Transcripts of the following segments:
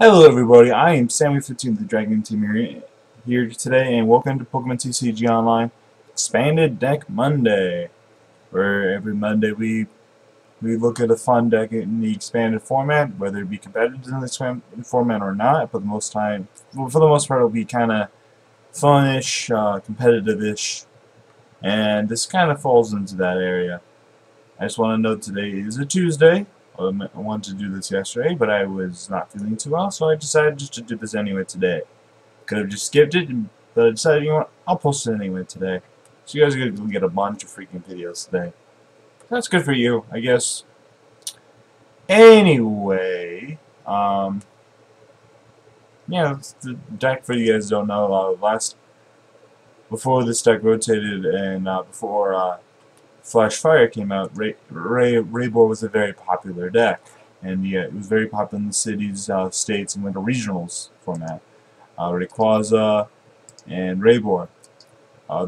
Hello everybody, I am Sammy15 the Dragon Team here today, and welcome to Pokemon TCG Online Expanded Deck Monday, where every Monday we look at a fun deck in the expanded format, whether it be competitive in the expanded format or not. But for the most part, it'll be kind of fun-ish, competitive-ish, and this kind of falls into that area. I just want to note today is a Tuesday. I wanted to do this yesterday, but I was not feeling too well, so I decided just to do this anyway today. Could have just skipped it, but I decided, you know what, I'll post it anyway today. So you guys are going to get a bunch of freaking videos today. That's good for you, I guess. Anyway, yeah, the deck, for you guys who don't know, before this deck rotated and before Flash Fire came out, RayBoar was a very popular deck, and yeah, it was very popular in the cities, states, and winter regionals format. Rayquaza and RayBoar.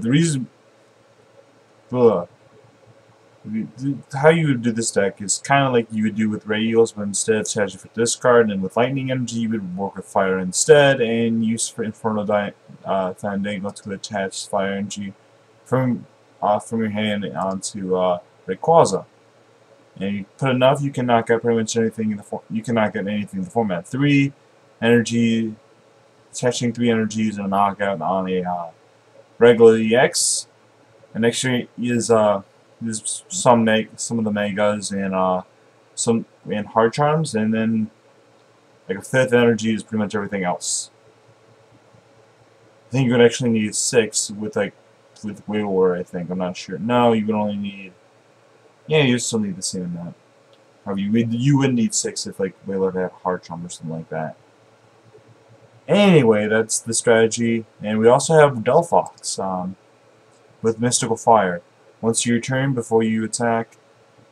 The reason, how you would do this deck is kind of like you would do with Rayules, but instead of charging for discard, and with Lightning Energy, you would work with Fire instead, and use for Infernal Fandango to attach Fire Energy from your hand onto Rayquaza. And you put enough, you can knock out pretty much anything in the format. 3 energy, attaching 3 energies and a knockout on a regular EX. And next year is some of the megas and some hard charms, and then like a 5th energy is pretty much everything else. I think you would actually need 6 with Pyroar, I think. I'm not sure. No, you would only need... Yeah, you still need the same amount. However, you would need 6 if, like, Pyroar had Hard Charm or something like that. Anyway, that's the strategy. And we also have Donphan with Mystical Fire. Once your turn, before you attack,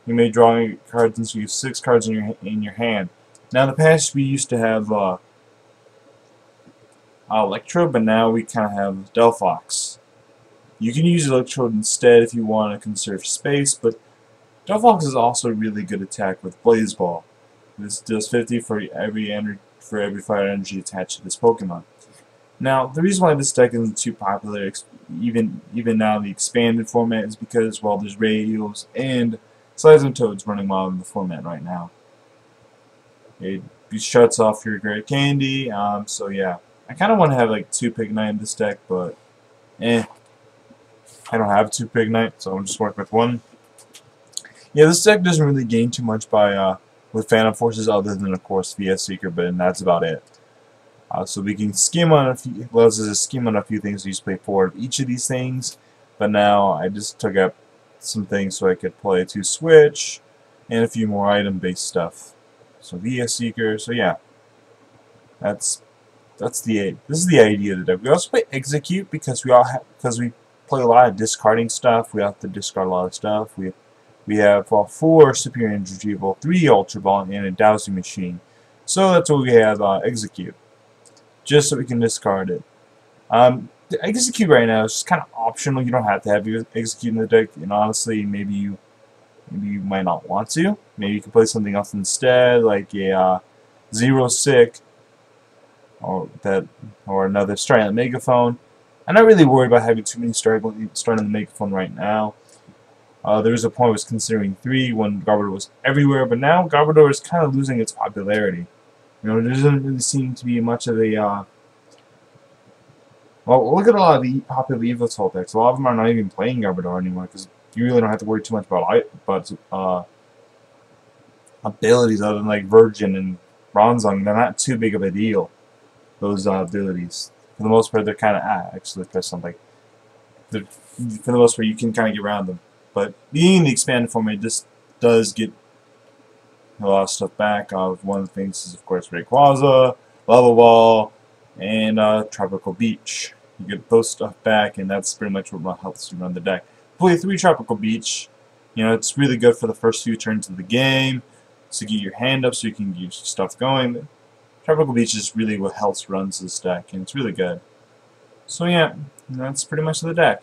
you may draw your cards, and so you have 6 cards in your hand. Now, in the past, we used to have Electro, but now we kind of have Donphan. You can use Electrode instead if you want to conserve space, but Donphan is also a really good attack with Blaze Ball. This does 50 for every fire energy attached to this Pokemon. Now, the reason why this deck isn't too popular, even now in the expanded format, is because, well, there's Rayules and Toads running wild in the format right now. It shuts off your Great Candy, so yeah. I kind of want to have like 2 Pignite in this deck, but I don't have 2 Pignite, so I'll just work with 1. Yeah, this deck doesn't really gain too much with Phantom Forces, other than, of course, VS Seeker, but that's about it. So we can skim on a few. Well, this is a skim on a few things. We used to play 4 of each of these things, but now I just took up some things so I could play 2 Switch and a few more item-based stuff. So VS Seeker. So yeah, this is the idea of the deck. We also play Execute because we play a lot of discarding stuff. We have to discard a lot of stuff. We have 4 Superior Energy Retrieval, 3 Ultra Ball, and a Dowsing Machine. So that's what we have Execute, just so we can discard it. The Execute right now is just kind of optional. You don't have to have Execute in the deck, and honestly, maybe you might not want to. Maybe you can play something else instead, like a Zero Sick, or another Starlight Megaphone. I'm not really worried about having too many starting the Megaphone right now. There was a point I was considering 3 when Garbodor was everywhere, but now Garbodor is kind of losing its popularity. You know, there doesn't really seem to be much of a well, look at a lot of the popular Evoltol decks. A lot of them are not even playing Garbodor anymore because you really don't have to worry too much about abilities other than like Virgin and Bronzong. They're not too big of a deal, those abilities. For the most part, they're kind of actually press something. For the most part, you can kind of get around them. But being in the expanded format, this does get a lot of stuff back. One of the things is, of course, Rayquaza, Lava Ball, and Tropical Beach. You get those stuff back, and that's pretty much what helps you run the deck. Play 3 Tropical Beach. You know, it's really good for the first few turns of the game to get your hand up so you can get your stuff going. Tropical Beach is really what helps runs this deck, and it's really good. So yeah, that's pretty much the deck.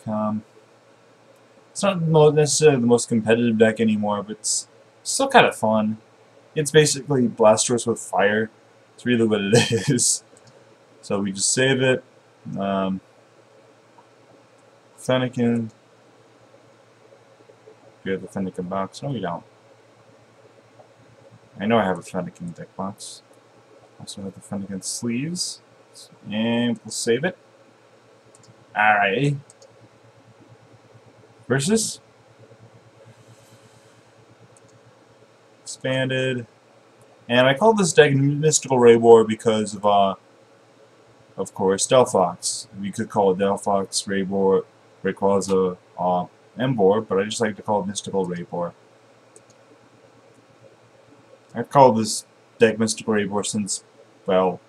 It's not necessarily the most competitive deck anymore, but it's still kind of fun. It's basically Blastoise with fire. It's really what it is. So we just save it. Fennekin. You have the Fennekin box. No, you don't. I know I have a Fennekin deck box. Also have the Fennekin sleeves. And we'll save it. Alright. Versus. Expanded. And I call this deck Mystical RayBoar because of course, Delphox. You could call it Delphox, RayBoar, Rayquaza, Emboar, but I just like to call it Mystical RayBoar. I've called this deck Mystical RayBoar since, well,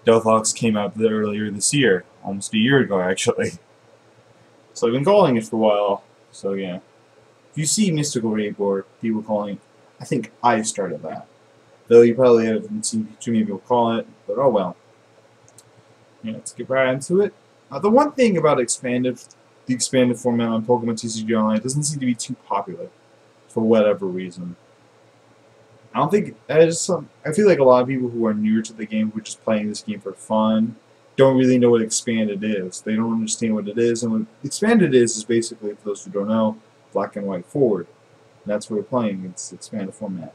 Delphox came out earlier this year, almost a year ago actually. So I've been calling it for a while, so yeah. If you see Mystical RayBoar, people calling, I think I started that. Though you probably haven't seen too many people call it, but oh well. Yeah, let's get right into it. The one thing about the expanded format on Pokemon TCGO Online doesn't seem to be too popular, for whatever reason. I don't think I feel like a lot of people who are newer to the game, who are just playing this game for fun, don't really know what expanded is. They don't understand what it is, and what expanded is basically, for those who don't know, black and white forward. And that's what we're playing. It's expanded format.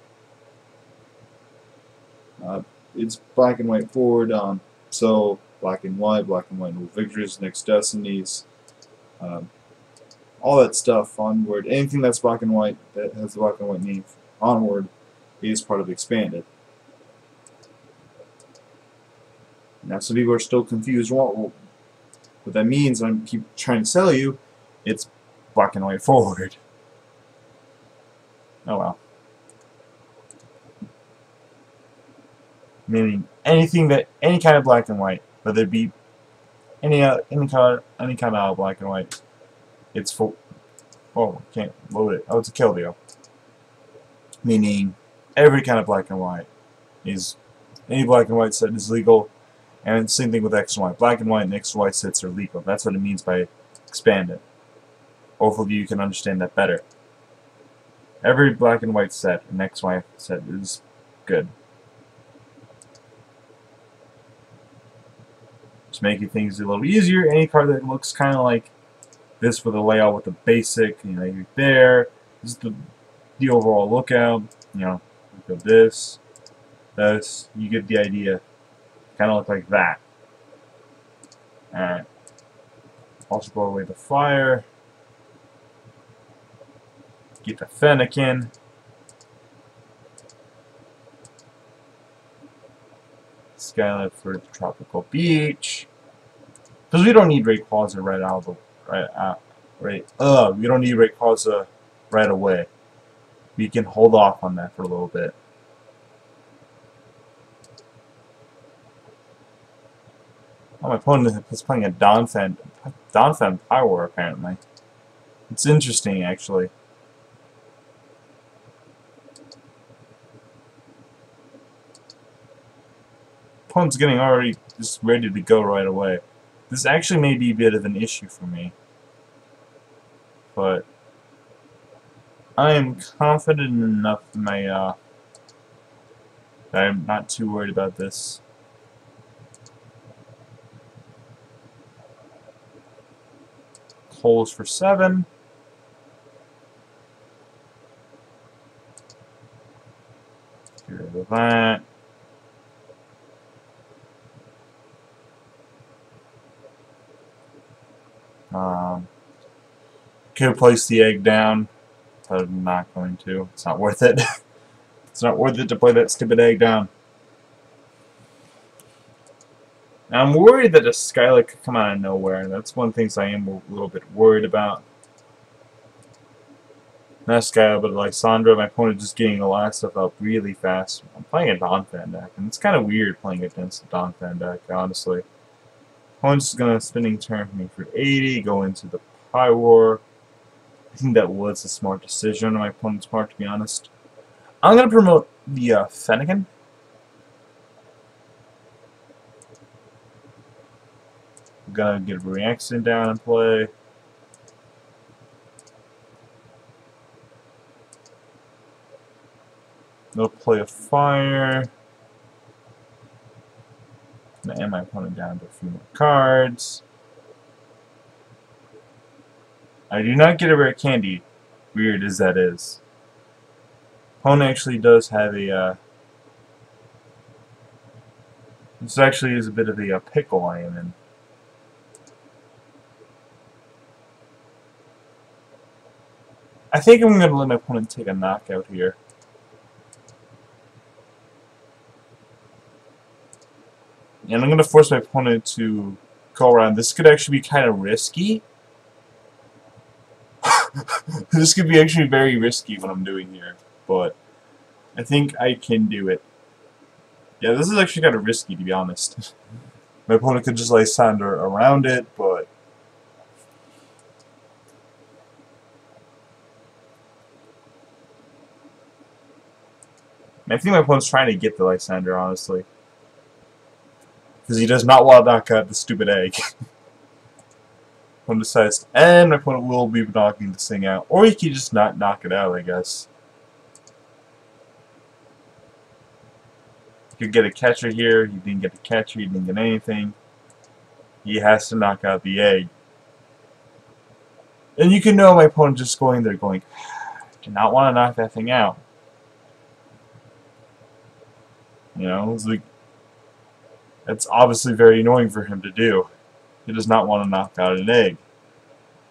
It's black and white forward. So black and white no victories, next destinies, all that stuff onward. Anything that's black and white that has the black and white name onward is part of expanded. Now, some people are still confused. What that means, I keep trying to tell you, it's black and white forward. Oh well. Meaning any kind of black and white, whether it be any kind of black and white, it's full. Oh, can't load it. Oh, it's a kill deal. Meaning every kind of black and white is any black and white set is legal, and same thing with X and Y. Black and white and X and Y sets are legal. That's what it means by expanded. Hopefully you can understand that better. Every black and white set and X Y set is good. Just making things a little easier. Any card that looks kind of like this with a layout with the basic, you're there. This is the overall lookout. Look at this. You get the idea. Kind of look like that. Alright. Also blow away the fire. Get the Fennekin. Skylight for the tropical beach. Because we don't need Rayquaza we don't need Rayquaza right away. We can hold off on that for a little bit. Oh, my opponent is playing a Donphan Pyroar apparently. It's interesting actually. Opponent's getting already just ready to go right away. This actually may be a bit of an issue for me, but I am confident enough in my that I'm not too worried about this. Holes for 7. Get rid of that. Could place the egg down, but I'm not going to. It's not worth it. It's not worth it to play that stupid egg down. Now, I'm worried that a Skylight could come out of nowhere. That's one of the things I am a little bit worried about. Not Skylight, but Lysandra. My opponent just getting a lot of stuff up really fast. I'm playing a Donphan deck, and it's kind of weird playing against a Donphan deck, honestly. Opponent's going to spinning turn for me for 80, go into the Pyroar. I think that was a smart decision on my opponent's part, to be honest. I'm going to promote the Fennekin. I'm going to get a reaction down and play. They'll play a fire. gonna end my opponent down to a few more cards. I do not get a rare candy, weird as that is. Opponent actually does have a, this actually is a bit of a pickle I am in. I think I'm gonna let my opponent take a knockout here. And I'm gonna force my opponent to go around. This could actually be kind of risky. This could be actually very risky what I'm doing here, but I think I can do it. Yeah, this is actually kind of risky, to be honest. My opponent could just Lysander around it, but I think my opponent's trying to get the Lysander, honestly, because he does not want to knock out the stupid egg. Opponent decides, and my opponent will be knocking this thing out, or he can just not knock it out, I guess. He could get a catcher here. He didn't get the catcher. He didn't get anything. He has to knock out the egg. And you can know my opponent just going there going, I do not want to knock that thing out. You know, it's like, it's obviously very annoying for him to do. He does not want to knock out an egg.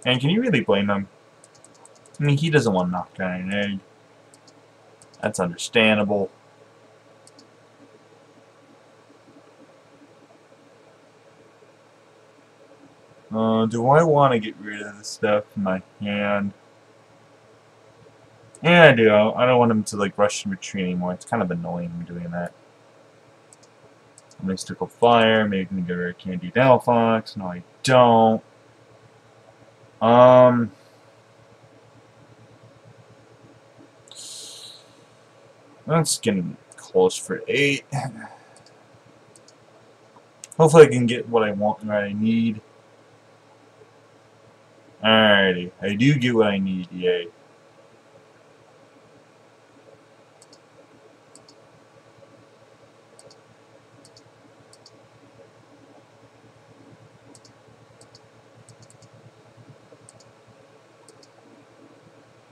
And can you really blame him? I mean, he doesn't want to knock out an egg. That's understandable. Do I want to get rid of this stuff in my hand? Yeah, I do. I don't want him to like rush and retreat anymore. It's kind of annoying him doing that. Mystical Fire, maybe I can get rid of Candy Delphox. No, I don't. That's getting close for 8. Hopefully I can get what I want and what I need. Alrighty, I do get what I need, yay.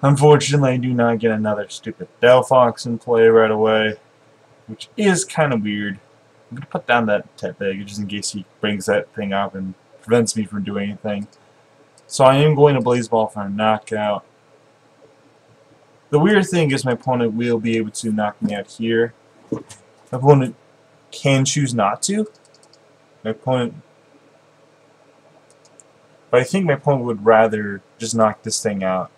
Unfortunately, I do not get another stupid Delphox in play right away, which is kind of weird. I'm going to put down that Tepig just in case he brings that thing up and prevents me from doing anything. So I am going to Blaze Ball for a knockout. The weird thing is my opponent will be able to knock me out here. My opponent can choose not to. My opponent... But I think my opponent would rather just knock this thing out.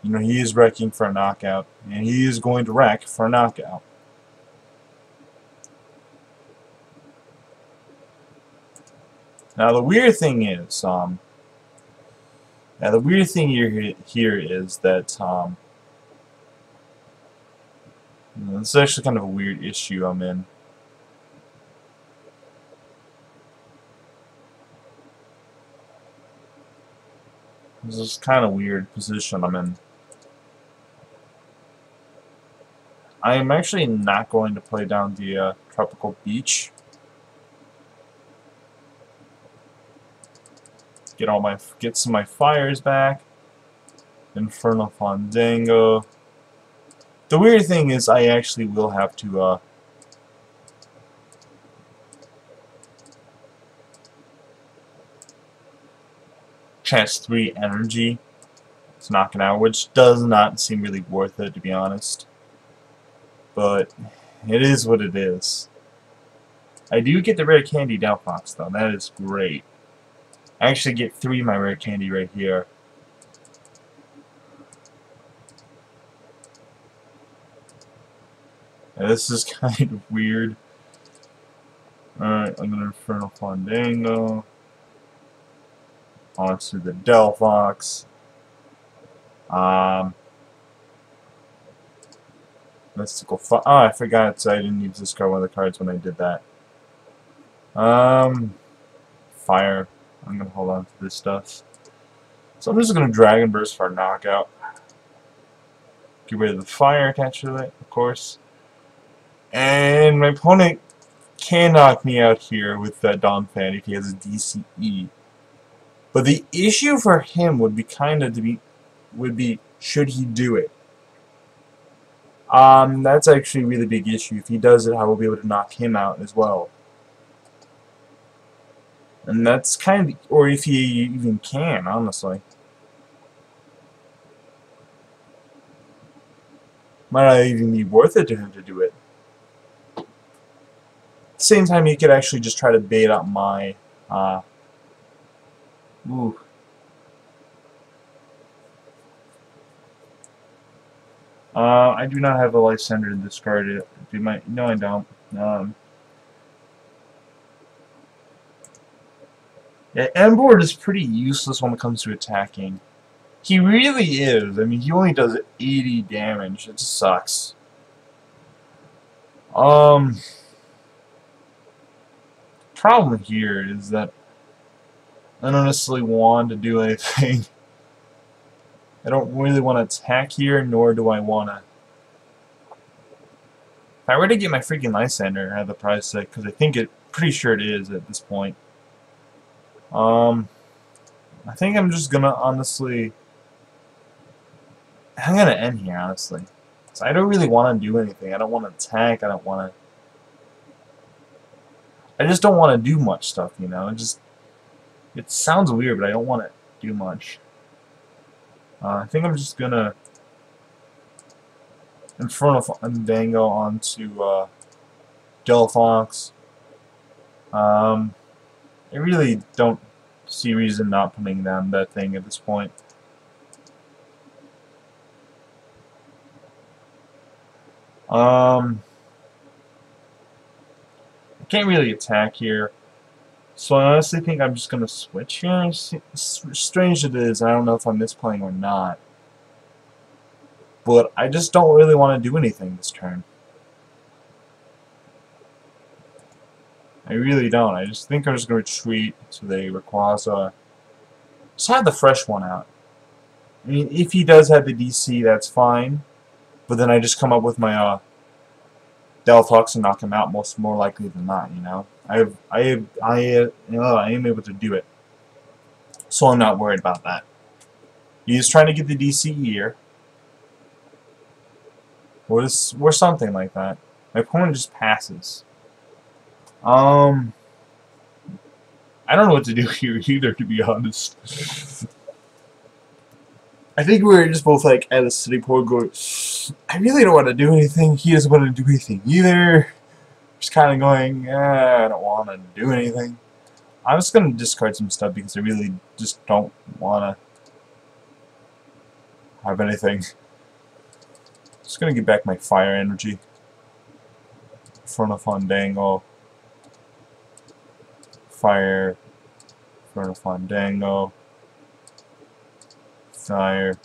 You know, he is wrecking for a knockout, and he is going to wreck for a knockout. Now the weird thing is, here is that, you know, this is actually kind of a weird issue I'm in. This is kind of weird position I'm in. I am actually not going to play down the Tropical Beach. Get some of my fires back. Infernal Fandango. The weird thing is I actually will have to chance 3 energy to knock it out, which does not seem really worth it, to be honest. But it is what it is. I do get the rare candy Delphox though. That is great. I actually get 3 of my rare candy right here. Now, this is kind of weird. Alright, I'm gonna Infernal Fandango. Onto the Delphox. Mystical Fire. Oh, I forgot, so I didn't use this card one of the cards when I did that. Fire. I'm gonna hold on to this stuff. So I'm just gonna Dragon Burst for a knockout. Get rid of the fire attached to it, of course. And my opponent can knock me out here with that Donphan if he has a DCE. But the issue for him would be should he do it? That's actually a really big issue. If he does it, I will be able to knock him out as well. And that's kind of, or if he even can, honestly. Might not even be worth it to him to do it. At the same time, he could actually just try to bait out my, ooh. I do not have a Lysander to discard it. No, I don't. Yeah, Emboard is pretty useless when it comes to attacking. He really is. I mean, he only does 80 damage. It just sucks. Problem here is that I don't necessarily want to do anything. I don't really want to attack here, nor do I want to. If I were to get my freaking Lysander at the price tag, because I think pretty sure it is at this point. I think I'm just gonna honestly. I'm gonna end here, honestly. So I don't really want to do anything. I don't want to attack. I don't want to. I just don't want to do much stuff, you know. It sounds weird, but I don't want to do much. I think I'm just gonna Inferno Dango onto Delphox. I really don't see reason not putting down that thing at this point. I can't really attack here, so I honestly think I'm just gonna switch here. Strange it is, I don't know if I'm misplaying or not, but I just don't really want to do anything this turn. I really don't. I just think I'm just gonna retreat to the Rayquaza. Just have the fresh one out. I mean, if he does have the DC, that's fine. But then I just come up with my Delphox and knock him out more likely than not. You know, I am able to do it, so I'm not worried about that. He's trying to get the DC here, or something like that. My opponent just passes. I don't know what to do here either, to be honest. I think we're just both like at a city point going, I really don't want to do anything. He doesn't want to do anything either. Just kind of going, I don't want to do anything. I'm just going to discard some stuff because I really just don't want to have anything. Just going to get back my fire energy. Inferno Fandango. Fire. Inferno Fandango. Fire.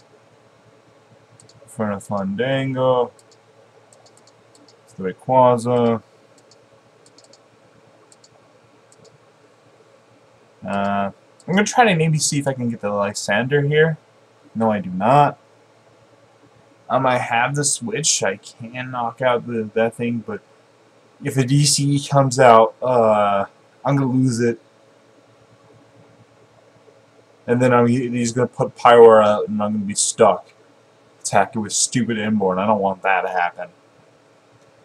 Inferno Fandango. The Rayquaza. I'm gonna try to maybe see if I can get the Lysander here. No, I do not. I have the switch. I can knock out that thing, but if the DC comes out, I'm gonna lose it. And then he's gonna put Pyroar out, and I'm gonna be stuck attacking with stupid Emboard. I don't want that to happen.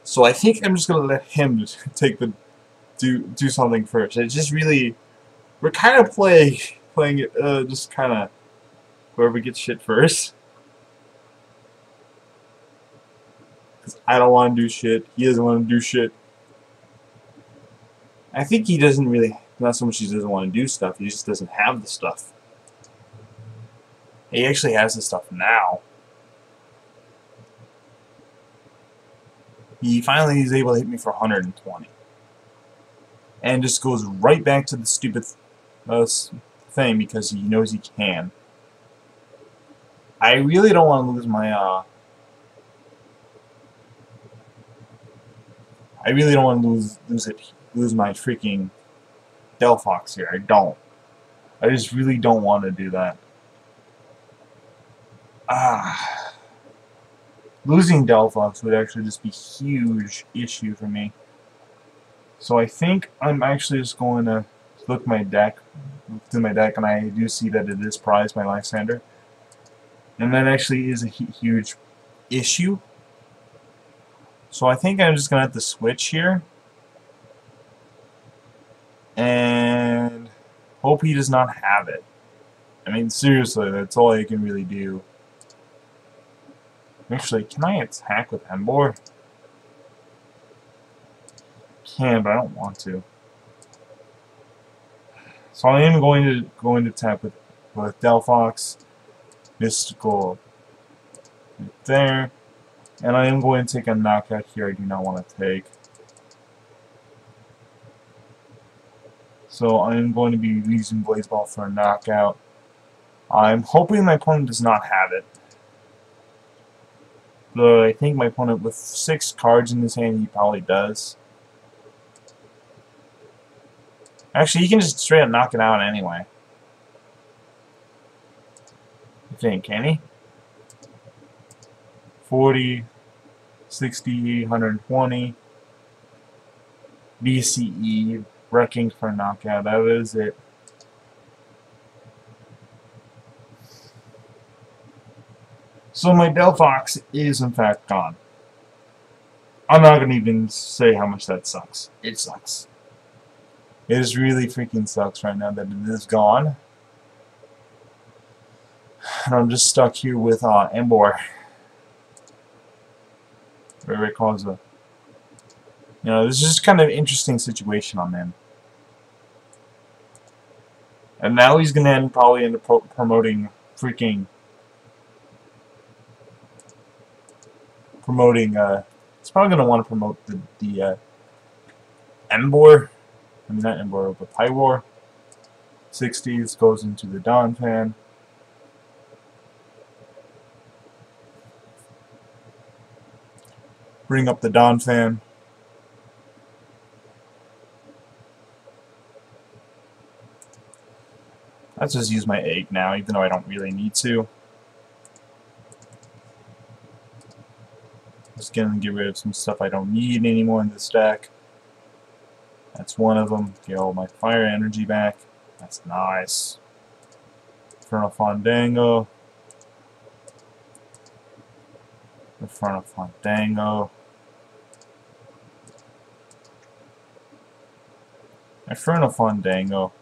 So I think I'm just gonna let him take do something first. It's just really, we're kind of playing it just kind of whoever gets shit first. Because I don't want to do shit. He doesn't want to do shit. I think he doesn't really, not so much he doesn't want to do stuff, he just doesn't have the stuff. He actually has the stuff now. He finally is able to hit me for 120. And just goes right back to the stupid thing because he knows he can. I really don't want to lose my I really don't want to lose my freaking Delphox here. I don't. I just really don't want to do that. Losing Delphox would actually just be a huge issue for me. So I think I'm actually just going to look through my deck, and I do see that it is prized by Lysander. And that actually is a huge issue. So I think I'm just going to have to switch here. And hope he does not have it. I mean, seriously, that's all I can really do. Actually, can I attack with RayBoar? Can, but I don't want to. So I am going to attack with Delphox, Mystical right there, and I am going to take a knockout here. I do not want to take. So I am going to be using Blaze Ball for a knockout. I'm hoping my opponent does not have it. Though I think my opponent, with 6 cards in his hand, he probably does. Actually, he can just straight up knock it out anyway. I think, can he? 40, 60, 120. BCE, wrecking for a knockout. That is it. So my Delphox is in fact gone. I'm not going to even say how much that sucks. It sucks. It just really freaking sucks right now that it is gone. And I'm just stuck here with RayBoar. Rayquaza. You know, this is just kind of an interesting situation I'm in. And now he's going to probably end up promoting freaking... He's probably going to want to promote the RayBoar. I mean, not RayBoar, but Pyroar. 60s goes into the Donphan. Bring up the Donphan. Let's just use my egg now, even though I don't really need to. Just gonna get rid of some stuff I don't need anymore in this deck. That's one of them. Get all my fire energy back. That's nice. Infernal Fandango. Infernal Fandango. Infernal Fandango.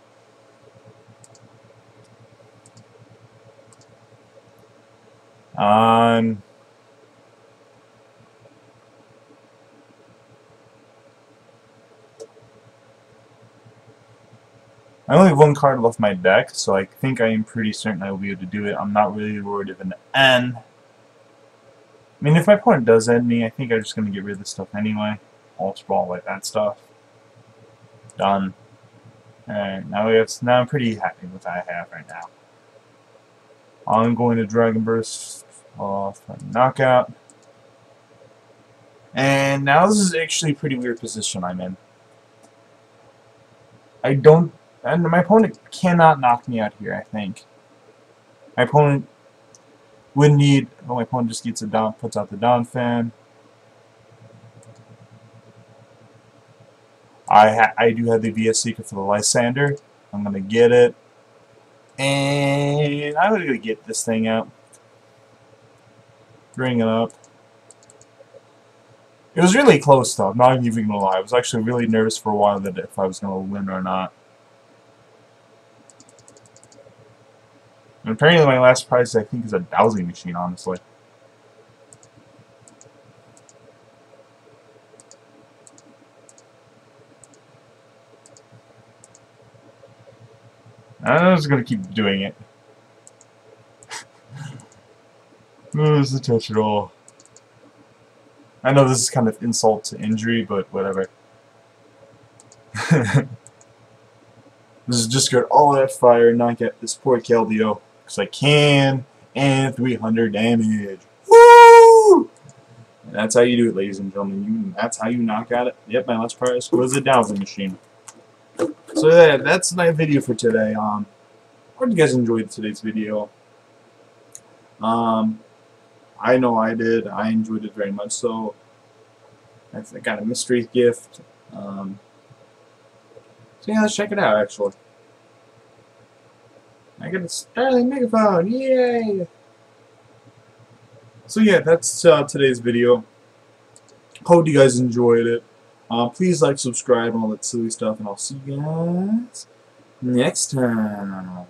I only have 1 card left my deck, so I think I am pretty certain I will be able to do it. I'm not really worried of an N. I mean, if my opponent does end me, I think I'm just going to get rid of this stuff anyway. Ultra Ball, like that stuff. Done. Alright, now I'm pretty happy with what I have right now. I'm going to Dragon Burst off a knockout. And now this is actually a pretty weird position I'm in. And my opponent cannot knock me out here, I think. My opponent would need... Oh, my opponent just puts out the Donphan. I do have the VS Seeker for the Lysander. I'm going to get it. And I'm going to get this thing out. Bring it up. It was really close, though. I'm not even going to lie. I was actually really nervous for a while that if I was going to win or not. And apparently my last prize, I think, is a dowsing machine, honestly. I'm just going to keep doing it. Lose the touch at all. I know this is kind of insult to injury, but whatever. This is just get all that fire and not get this poor Keldeo. Because I can, and 300 damage. Woo! And that's how you do it, ladies and gentlemen. That's how you knock out it. Yep, my last prize was a dowsing machine. So yeah, that's my video for today. I hope you guys enjoyed today's video. I know I did. I enjoyed it very much so. I got a mystery gift. So yeah, let's check it out, actually. I get a Starling megaphone, yay! So yeah, that's today's video. Hope you guys enjoyed it. Please like, subscribe, and all that silly stuff, and I'll see you guys next time.